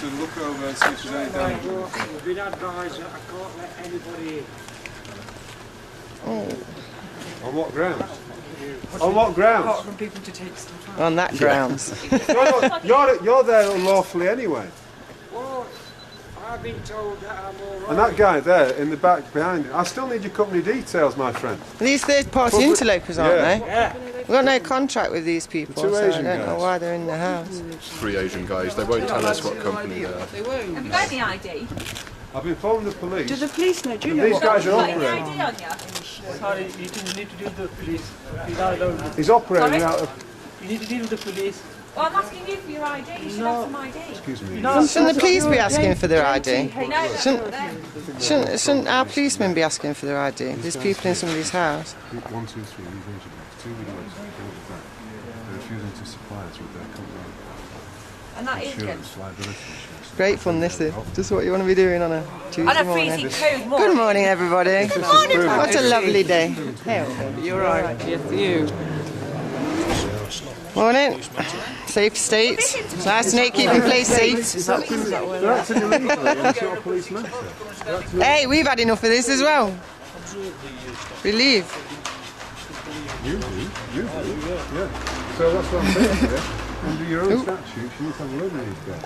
to look over and see if there's any damage. We've been advised that I can't let anybody in. On what grounds? On what grounds? Apart from people to take stuff out. On that grounds. You're there unlawfully anyway. Well, I've been told that I'm all right. And that guy there in the back behind you, I still need your company details, my friend. These third-party interlopers, aren't they? Yeah. We've got no contract with these people, The two so I Asian don't know guys. why they're in the house. 3 Asian guys. They won't tell us what company they are. They won't. Have you got any ID? I've informed the police. Do the police know? Do you know These what? guys are Got any operating. ID on you? Sorry, you need to deal with the police. He's not alone. He's operating Sorry? out of... You need to deal with the police. Well, I'm asking you for your ID. You should have some ID. Excuse me. Shouldn't the police be asking for their ID? No, Shouldn't our policemen be asking for their ID? There's people in somebody's house. 1, 2, 3, these Asian guys. 2 videos. They're refusing to supply us with their company and that is good. insurance, liability insurance. Great fun, this is. Just what you want to be doing on a Tuesday On a morning. freezing cold morning. Good morning, everybody. Good morning, What a lovely day. You're right. Yes, you. Morning. Safe states. It's nice to know you keeping place safe. They're acting illegally and your police matter. Hey, we've had enough of this as well. We leave. You do, yeah. So that's what I'm saying here. Under your own statutes, you need to have a load of these guys.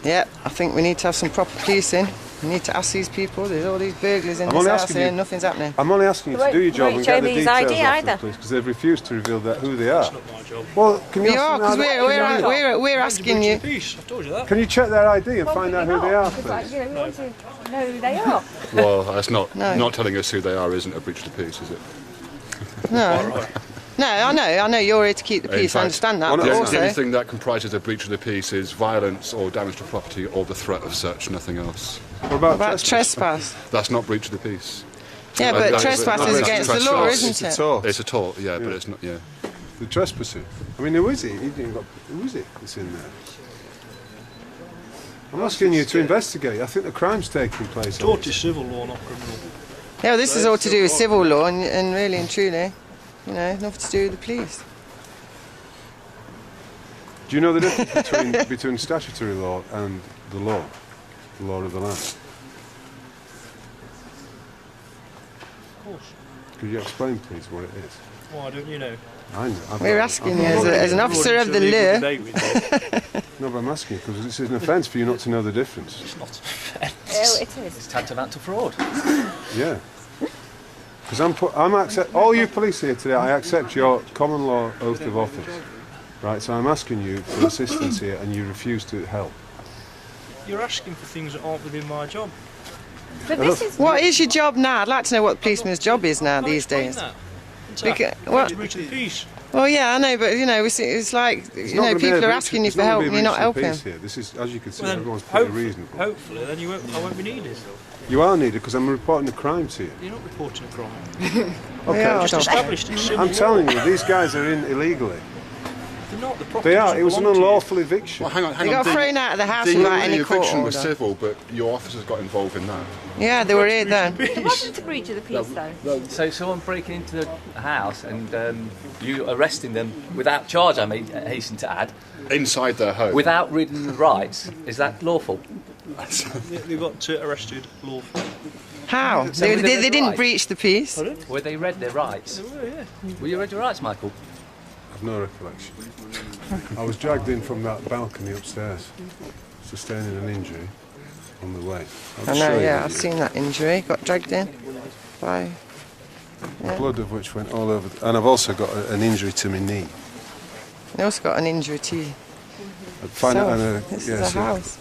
Yep, I think we need to have some proper policing. We need to ask these people. There's all these burglars in I'm this only house asking here you- and nothing's happening. I'm only asking you to do your job and get the his details ID off them, either. please, because they've refused to reveal who they are. That's not my job. Well, can you We are, because we're asking you. I've told you that. Can you check their ID and find out who they are, Because, like, please? you know, we want to know who they are. Well, that's not No. not telling us who they are isn't a breach of the peace, is it? No. No, I know you're here to keep the In peace, I fact, understand that, one but of The also... only thing that comprises a breach of the peace is violence or damage to property or the threat of such, nothing else. What about About trespass? trespass. That's not breach of the peace. Yeah, but No, trespass no, is that's against the law, trespass. isn't It's a it? tort. It's a tort, yeah, but it's not, yeah. The trespassing. I mean, who is it? Who is it that's in there? I'm asking you to investigate. I think the crime's taking place. Tort is civil law, not criminal. Yeah, well, this is all to do with civil law and really and truly, you know, nothing to do with the police. Do you know the difference between statutory law and the law of the land? Of course. Could you explain, please, what it is? Why don't you know? I know. We're asking you as an officer of the law. No, but I'm asking you because this is an offence for you not to know the difference. It's not. Oh, it is. It's tantamount to fraud. Yeah. Because all you police here today, I accept your common law oath of office. Right, so I'm asking you for assistance here and you refuse to help. You're asking for things that aren't within my job. But this is... What is your job now? I'd like to know what the policeman's job is now these days. What? Breach of the peace. Well, yeah, I know, but you know, it's like you know, people are asking you for help and you're not helping. Here. This is, as you can see, Well, then, everyone's pretty reasonable. hopefully, then I won't be needed. You are needed because I'm reporting a crime to you. You're not reporting a crime. Okay, Yeah, Just established it's civil I'm law. telling you, these guys are in illegally. They're not. The property They are. doesn't It was an belong to you. unlawful eviction. Well, hang on. They got thrown out of the house The without any court eviction was order. civil, but your officers got involved in that. Yeah, they were here then. It wasn't a breach of the peace, though. So someone breaking into the house and you arresting them without charge, I mean, hasten to add, Inside their home. without reading the rights, is that lawful? They got arrested lawfully. How? So They were they didn't right? breach the peace. Were they read their rights? Were you read your rights, Michael? I've no recollection. I was dragged in from that balcony upstairs, sustaining an injury on the way. I'll I show know, you yeah, the I've seen that injury. Got dragged in by... blood of which went all over. And I've also got an injury to my knee. They also got an injury to you. Find out, This yeah, is a so house.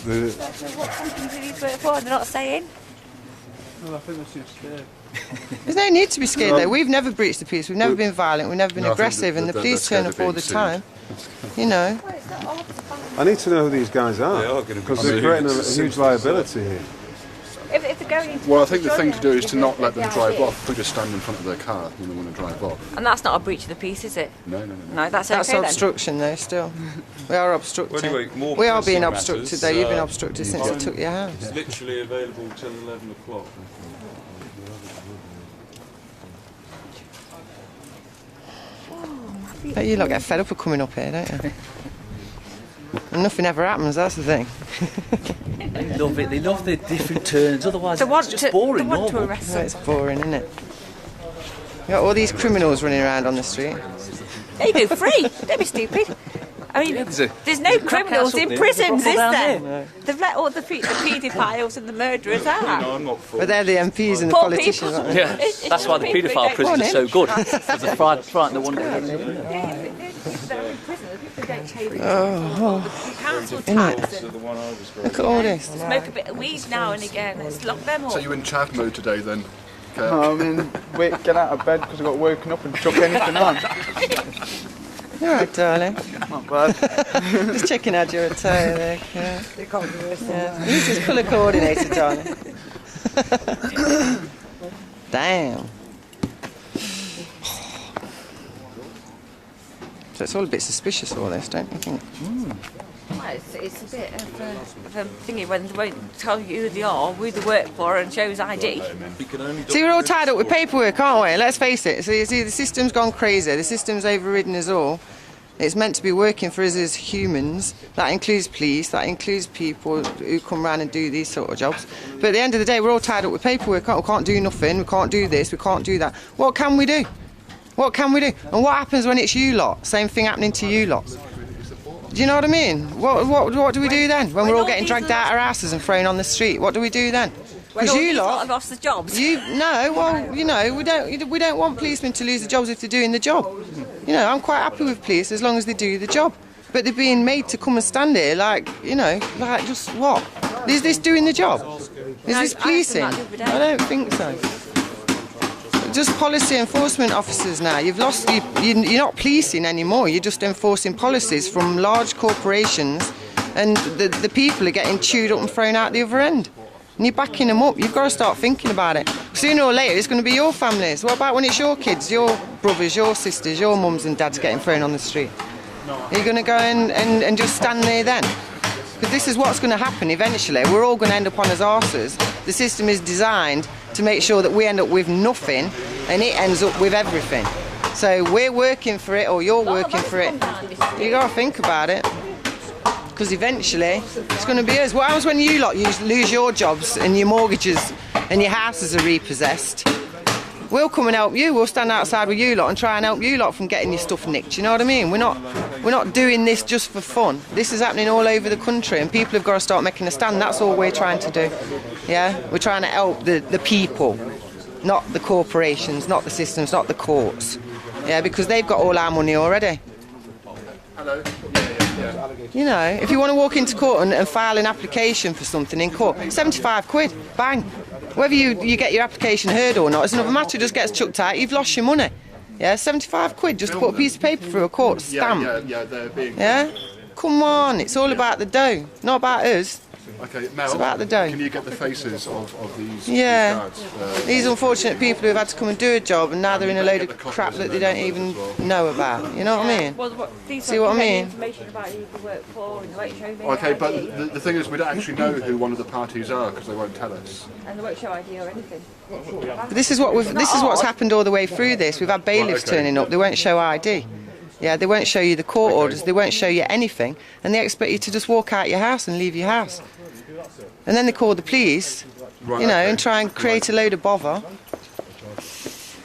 the, What company did these work for? They're not saying. Well, I think that's just There's no need to be scared though. We've never breached the peace. We've never been violent. We've never been No, I think aggressive, and the they're police scared turn of up all being the sued. time. You know. Well, it's not hard to find. I need to know who these guys are. They are gonna be because they're sued. creating a It's huge simple as liability here. If they're going into... Well, I think the thing to do is to give not the- let them the drive ID. off. Who just stand in front of their car when they want to drive off. And that's not a breach of the peace, is it? No. No, that's That's okay then. obstruction though. Still, we are obstructing. Well, anyway, more we are being pressing obstructed matters, though. You've been obstructed since I took your house. It's literally available till 11 o'clock. But you lot get fed up of coming up here, don't you? And nothing ever happens, that's the thing. They love it. They love the different turns. Otherwise, They want it's just boring. They want to normal. arrest So them. it's boring, isn't it? You got all these criminals running around on the street. They go free. Don't be stupid. I mean, Yeah, there's no crack criminals house up in there, prisons, there's is a brothel there? down They've let all the paedophiles and the murderers out. I'm not for But they're the MPs and the Poor politicians, people. aren't they? Yeah, that's why the People paedophile don't- prisons are so good. Because the frighten the one. They're in prison. The people don't pay the council tax and the one I was going. Look at all this. smoke a bit of weed now and again. Let's lock them up. So you in chav mode today then? Okay. I'm in, get out of bed because I got woken up and chuck anything on. You're right, darling. Not bad. Just checking out your attire there. Yeah. Yeah. This is colour coordinated, darling. Damn. So it's all a bit suspicious, all this, don't you think? Well, it's a bit of a thingy when they won't tell you who they are, who they work for, and shows ID. See, we're all tied up with paperwork, aren't we? Let's face it. See, the system's gone crazy. The system's overridden us all. It's meant to be working for us as humans. That includes police, that includes people who come around and do these sort of jobs. But at the end of the day, we're all tied up with paperwork. We can't do nothing, we can't do this, we can't do that. What can we do? What can we do? And what happens when it's you lot? Same thing happening to you lot. Do you know what I mean? What do we do then? When we're all getting dragged out our houses and thrown on the street, what do we do then? Because you lot have lost the jobs. we don't want policemen to lose the jobs if they're doing the job. You know, I'm quite happy with police as long as they do the job. But they're being made to come and stand here like just what? Is this doing the job? Is this policing? I don't think so. Just policy enforcement officers now. You've lost. You're not policing anymore. You're just enforcing policies from large corporations, and the people are getting chewed up and thrown out the other end. And you're backing them up. You've got to start thinking about it. Sooner or later, it's going to be your families. What about when it's your kids, your brothers, your sisters, your mums and dads getting thrown on the street? Are you going to go and just stand there then? Because this is what's going to happen eventually. We're all going to end up on his arses. The system is designed to make sure that we end up with nothing and it ends up with everything. So we're working for it or you're working for it. You got to think about it. Because eventually it's going to be us. What happens when you lot lose your jobs and your mortgages and your houses are repossessed? We'll come and help you. We'll stand outside with you lot and try and help you lot from getting your stuff nicked. You know what I mean? We're not doing this just for fun. This is happening all over the country, and people have got to start making a stand. That's all we're trying to do. Yeah, we're trying to help the people, not the corporations, not the systems, not the courts. Yeah, because they've got all our money already. Hello. You know, if you want to walk into court and file an application for something in court, 75 quid, bang. Whether you get your application heard or not, it's another matter. It just gets chucked out, you've lost your money. Yeah, 75 quid just to put a piece of paper through a court stamp. Yeah, they're being... Yeah? Come on, it's all about the dough, not about us. Okay, Mel, It's about the dough. can you get the faces of these Yeah. these guards? These unfortunate people who have had to come and do a job and now they're in a load of crap that they don't even know about. You know what I mean? Well, See what I mean? Information about who they work for and they won't show me Okay, ID. but the thing is, we don't actually know who one of the parties are because they won't tell us. And they won't show ID or anything. But this is what's happened all the way through this. We've had bailiffs Right, okay. turning up. They won't show ID. Yeah, they won't show you the court orders. They won't show you anything, and they expect you to just walk out your house and leave your house. And then they call the police, Right, you know, okay. and try and create a load of bother.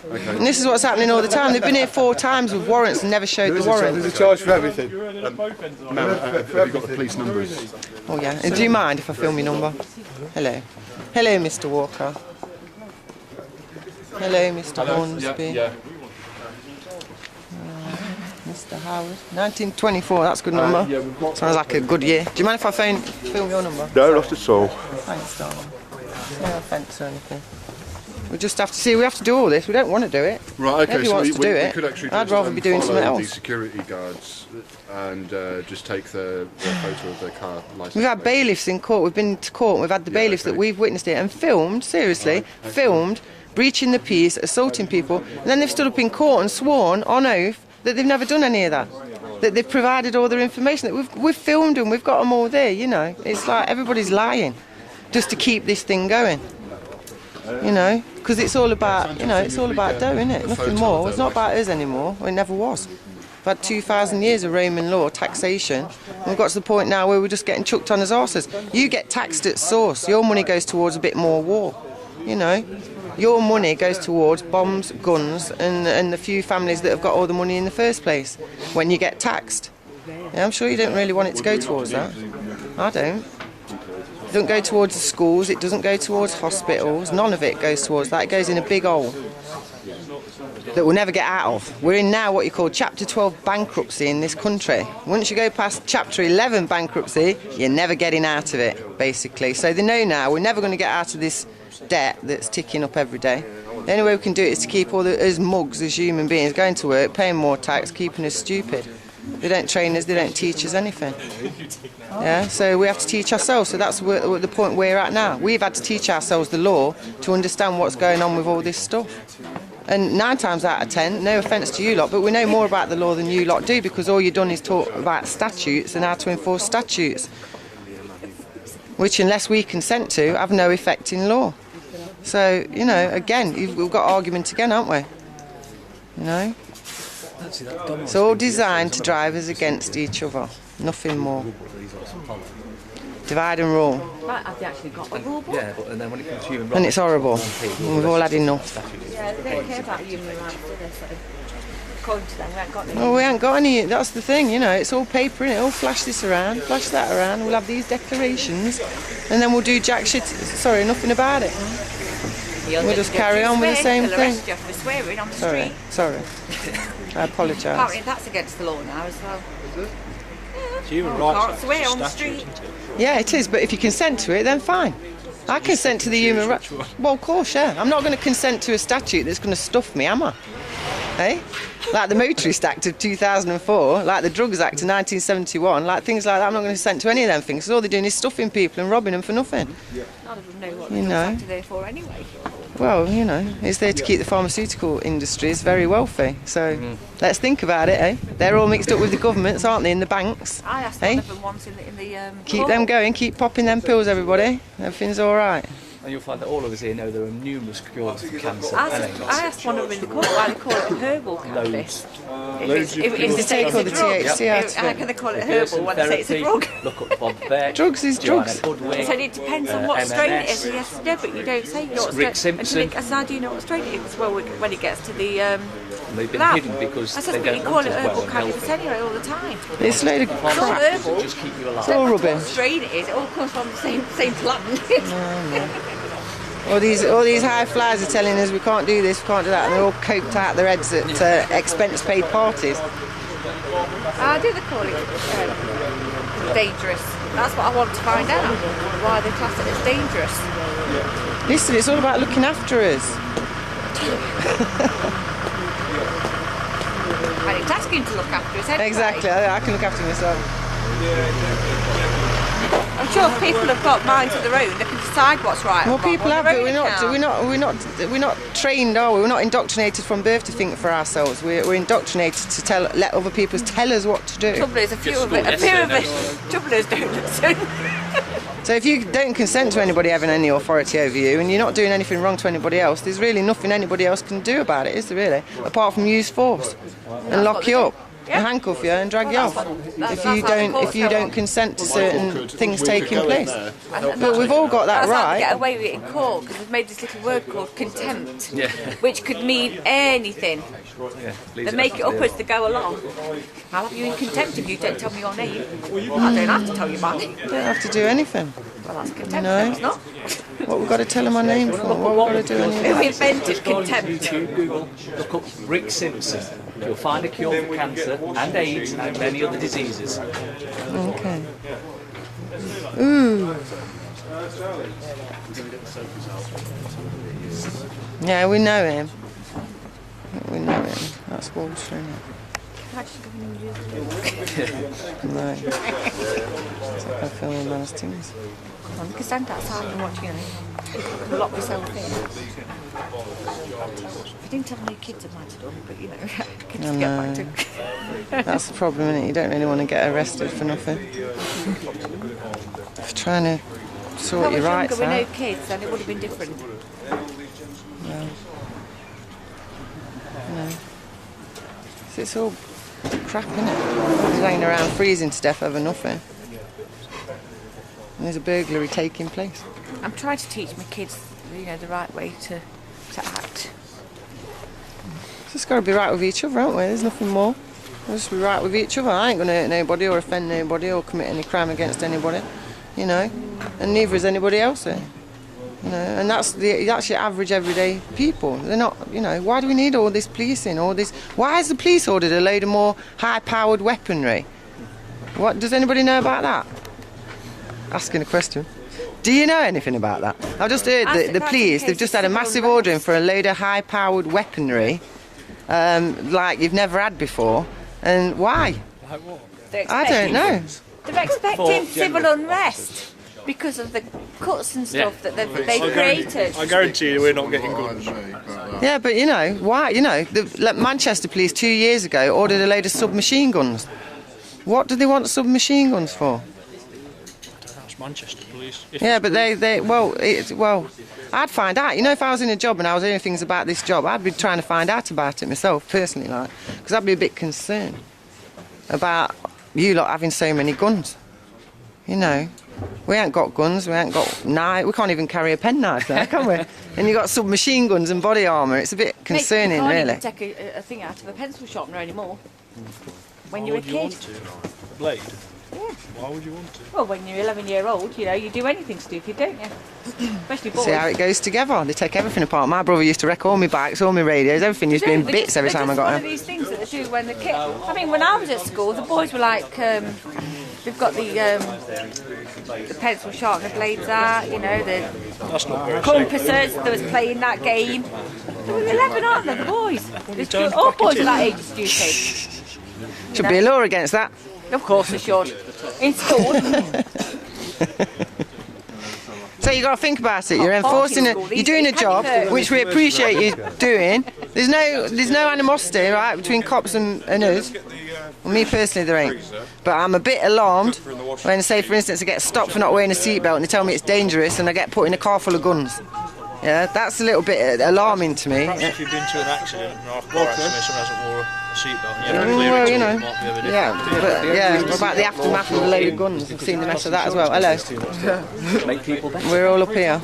Okay. And this is what's happening all the time. They've been here 4 times with warrants and never showed the warrant. There's a charge for everything. Mel, have you got the police numbers? Oh yeah. And do you mind if I film your number? Hello. Hello, Mr. Walker. Hello, Mr. Hornsby. Yeah. Mr. Howard. 1924, that's a good number. Yeah, we've got... Sounds like a good year. Do you mind if I film your number? No, not at all. Thanks, darling. No offence or anything. We just have to see, we have to do all this. We don't want to do it. Right, okay, Nobody so wants we to do it. could actually I'd just, rather be doing follow something the else. security guards and just take the photo of their car license. We've had plate. bailiffs in court. We've been to court. We've had the bailiffs okay. that we've witnessed it and filmed, seriously, Right, filmed, breaching the peace, assaulting people. And then they've stood up in court and sworn on oath that they've never done any of that. That they've provided all their information. That we've filmed them. We've got them all there, you know. It's like everybody's lying just to keep this thing going. You know, because it's all about, you know, it's all about dough, isn't it? Nothing more. It's not about us anymore. It never was. We've had 2,000 years of Roman law, taxation. And we've got to the point now where we're just getting chucked on as arses. You get taxed at source. Your money goes towards a bit more war. You know, your money goes towards bombs, guns, and the few families that have got all the money in the first place when you get taxed. Yeah, I'm sure you don't really want it to go towards that. I don't. It doesn't go towards the schools, it doesn't go towards hospitals, none of it goes towards that. It goes in a big hole that we'll never get out of. We're in now what you call Chapter 12 bankruptcy in this country. Once you go past Chapter 11 bankruptcy, you're never getting out of it, basically. So they know now we're never going to get out of this debt that's ticking up every day. The only way we can do it is to keep all us mugs as human beings going to work, paying more tax, keeping us stupid. They don't train us, they don't teach us anything. Yeah, so we have to teach ourselves, so that's the point we're at now. We've had to teach ourselves the law to understand what's going on with all this stuff. And 9 times out of 10, no offence to you lot, but we know more about the law than you lot do, because all you've done is talk about statutes and how to enforce statutes, which, unless we consent to, have no effect in law. So, you know, again, we've got argument again, haven't we? You know? It's all designed to drive us against each other, nothing more. Divide and rule. Right, have they actually got the rule book? Yeah, but and then when it comes to human rights, And it's horrible. And we've all had enough. Yeah, they don't care about human rights, do they? So, according to them, we ain't got any. Well, we ain't got any, that's the thing, you know, it's all paper, innit? Oh, flash this around, flash that around, we'll have these declarations, and then we'll do jack shit, sorry, nothing about it. We'll just carry on with the same thing. You for swearing on the street. Sorry. I apologise. Apparently that's against the law now as well. Human Can't rights swear on the street. Yeah, it is, but if you consent to it, then fine. I consent to the human rights. Well, of course, yeah. I'm not going to consent to a statute that's going to stuff me, am I? Hey? Like the Motorist Act of 2004, like the Drugs Act of 1971, like things like that. I'm not going to consent to any of them things, because all they're doing is stuffing people and robbing them for nothing. None of them know what the Drugs Act are there for anyway. Well, you know, it's there to keep the pharmaceutical industries very wealthy. So let's think about it, eh? They're all mixed up with the governments, aren't they, in the banks? I asked one of them once in the Keep them going, keep popping them pills, everybody. Everything's all right. and you'll find that all of us here know there are numerous cures for cancer. I asked one of them in the court why they call it herbal cannabis. Loads. If they say it's a drug, how can they call it herbal when they say it's a drug? Look up Bob Beck. Drugs is drugs. So it depends on what strain it is. Yes, no, but you don't say what strain. Rick Simpson. How do you know what strain it is? Well, when it gets to the they've been lab. hidden because I they said, don't you call want it as well herbal and cannabis healthy. anyway all the time. It's a load of It's all crap. herbal. Just keep you alive. It's all What rubbish. strain it is, it all comes from the same plant. All these high flyers are telling us we can't do this, we can't do that, and they're all coked out their heads at expense-paid parties. I do they call it dangerous. That's what I want to find out. Why they class it as dangerous. Listen, it's all about looking after us. And it's asking to look after us anyway. Exactly, I can look after myself. I'm sure if people have got minds of their own, they can decide what's right. Well, and wrong people on have, their but own we're not trained, are we? We're not indoctrinated from birth to think for ourselves. We're indoctrinated to let other people tell us what to do. Trouble is, a few of us troublers don't listen. So if you don't consent to anybody having any authority over you, and you're not doing anything wrong to anybody else, there's really nothing anybody else can do about it, is there really? Apart from use force and lock you up. Yeah. And handcuff you and drag you off if you don't consent to certain things taking place. But we've all got that That's how right. they get away with it in court because they've made this little word called contempt, which could mean anything. They make it up as they go along. I'll have you in contempt if you don't tell me your name. I don't have to tell you my name. You don't have to do anything. Well, that's contempt, No. it's not. What we've got to tell them our name for? What we've got to do anyway? Who invented contempt? Google, look up Rick Simpson. You'll find a cure for cancer and AIDS and many other diseases. Okay. Ooh. Yeah, we know him. We know him. That's Walter, isn't it? No. It's like I'm filming those things. I can stand outside and watch, lock myself in. I didn't tell my kids I might have done, but kids get back to. That's the problem, isn't it? You don't really want to get arrested for nothing. For trying to sort your rights If I was younger out. with no kids, then it would have been different. Well, no. So it's all crap, isn't it? He's hanging around freezing to death over nothing. And there's a burglary taking place. I'm trying to teach my kids, you know, the right way to act. It's just got to be right with each other, haven't we? There's nothing more. We'll just be right with each other. I ain't going to hurt nobody or offend nobody or commit any crime against anybody, you know. And neither is anybody else here. You know, and that's your average everyday people. They're not, you know, why do we need all this policing, all this? Why has the police ordered a load of more high-powered weaponry? What, does anybody know about that? Asking a question. Do you know anything about that? I've just heard that the police, they've just had a massive ordering for a load of high-powered weaponry, like you've never had before. And why? Like what? I don't know. They're expecting civil unrest because of the cuts and stuff that they've created. I guarantee you we're not getting guns. Yeah, but you know, why? You know, the Manchester police 2 years ago ordered a load of submachine guns. What do they want submachine guns for? That's Manchester police. Yeah, but well, I'd find out. You know, if I was in a job and I was hearing things about this job, I'd be trying to find out about it myself, personally, like, because I'd be a bit concerned about you lot having so many guns. You know, we ain't got guns, we ain't got knives, we can't even carry a penknife there, can we? And you got submachine guns and body armour. It's a bit concerning, you really. can't even take a thing out of a pencil sharpener anymore. When you're a kid. Want to? A blade? Yeah. Why would you want to? Well, when you're 11-year-old, you know, you do anything stupid, don't you? Especially boys. See how it goes together. They take everything apart. My brother used to wreck all my bikes, all my radios, everything used to be in bits every time I got one home. of these things that they do when the kid. I mean, when I was at school, the boys were like, they've got the pencil sharpener blades out, you know, the compasses. They was playing that game. They were 11, aren't they, the boys? All boys are that age are stupid. Should be a law against that. Of course they should. In school. So you got to think about it. You're enforcing it. You're doing a job, which we appreciate you doing. There's no animosity, right, between cops and us. Well, me personally, there ain't. But I'm a bit alarmed when, say, for instance, I get stopped for not wearing a seatbelt and they tell me it's dangerous, and I get put in a car full of guns. Yeah, that's a little bit alarming to me. Perhaps if you've been to an accident, an car accident, someone hasn't worn a seatbelt, and you have to clear well, it, you know, it might be a bit what about the aftermath of a load of guns? I've seen the mess of that as well. Hello. Make people better. We're all up here.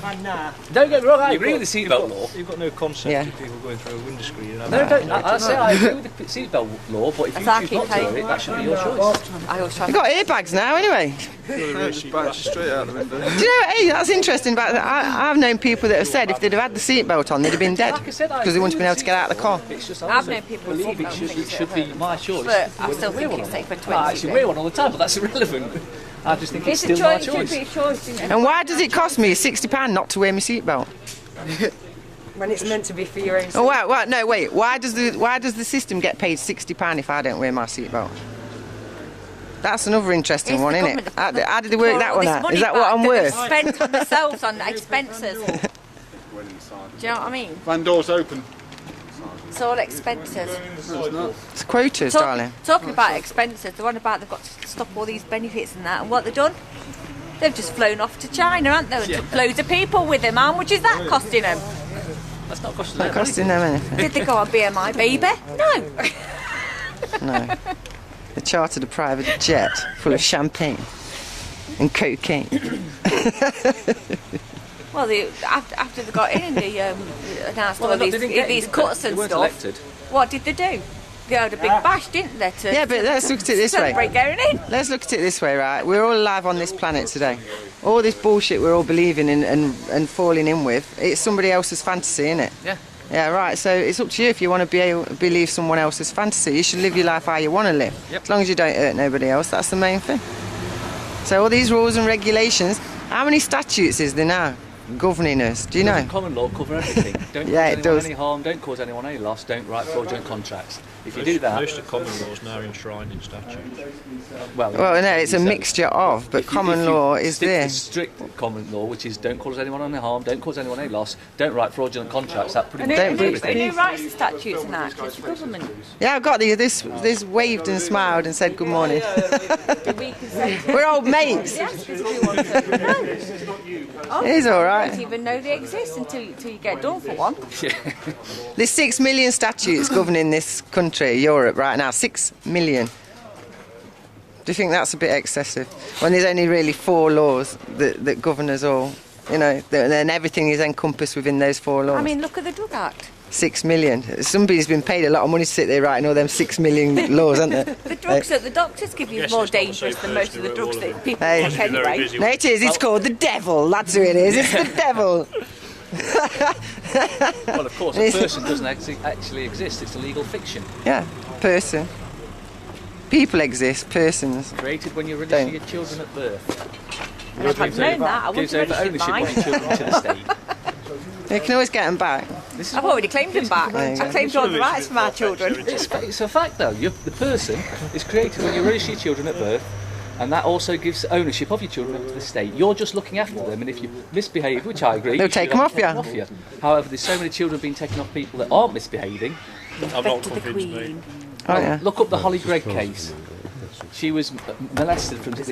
Don't get me wrong, I agree with the seatbelt law. You've got no concept of people going through a window screen. No, I agree with the seatbelt law, but if you choose not to do it, that should be your choice. You've got earbags now, anyway. Straight out the window. Do you know, hey, that's interesting about that. I've known people that have said if they'd have had the seatbelt on, they'd have been dead because they wouldn't have been able to get out of the car. I've known people with seatbelt it should be my choice. But I still think it's safe for 20. I actually wear one all the time, but that's irrelevant. I just think it's a still my choice. It choice. should be a choice. And why does it cost me £60 not to wear my seatbelt? When it's meant to be for your own. Oh, no, wait. Why does the system get paid £60 if I don't wear my seatbelt? That's another interesting one, isn't it? How did they work that one out? Is that what I'm worth? Spent on themselves on expenses. Do you know what I mean? Van door's open. It's all expenses. It's quotas, darling. Talking about expenses, the one about they've got to stop all these benefits and that, and what they've done? They've just flown off to China, haven't they? And took loads of people with them. How much is that costing them? That's not costing Not them costing them anything. Did they go on BMI, baby? No. No. They chartered a private jet full of champagne and cocaine. Well, after they got in and they announced all these cuts and stuff, elected. what did they do? They had a big bash, didn't they? Yeah, but let's look at it this way. Celebrate going in. Let's look at it this way, right? We're all alive on this planet today. All this bullshit we're all believing in and falling in with, it's somebody else's fantasy, isn't it? Yeah. Yeah, right. So it's up to you if you want to believe someone else's fantasy. You should live your life how you want to live. Yep. As long as you don't hurt nobody else, that's the main thing. So all these rules and regulations, how many statutes is there now governing us? Do you know? Common law cover everything. Don't cause anyone any harm, don't cause anyone any loss, don't write fraudulent contracts. If you do that... Most of common laws now are enshrined in statute. Well, no, it's a mixture of, but common law is there. Strict common law, which is don't cause anyone any harm, don't cause anyone any loss, don't write fraudulent contracts, that pretty much Who writes the statutes and that? It's the government. Yeah, I've got this waved and smiled and said good morning. We're old mates. Yes, because we want to. He's all right. right? don't even know they exist until you get done for one. There's 6 million statutes governing this country, Europe, right now. 6 million. Do you think that's a bit excessive? When there's only really 4 laws that govern us all, you know, then everything is encompassed within those 4 laws. I mean, look at the Drug Act. 6 million. Somebody's been paid a lot of money to sit there writing all them 6 million laws, haven't they? The drugs that the doctors give you is more dangerous than most of the drugs that people take anyway. No, it is. It's called the devil. That's who it is. It's the devil. Well, of course, a person doesn't actually exist. It's a legal fiction. Yeah, person. People exist, persons. Created when you register your children at birth. If I'd known that, I wouldn't Gives have over registered ownership mine. of your children to the state. You can always get them back. I've already claimed them back. I claimed all the rights for my children. It's a fact, though. The person is created when you register your children at birth, and that also gives ownership of your children to the state. You're just looking after them, and if you misbehave, which I agree, They'll you take should them have off you. them However, there's so many children being taken off people that aren't misbehaving. I'm not convinced, mate. Oh, yeah. Look up the Holly Gregg case. She was molested from the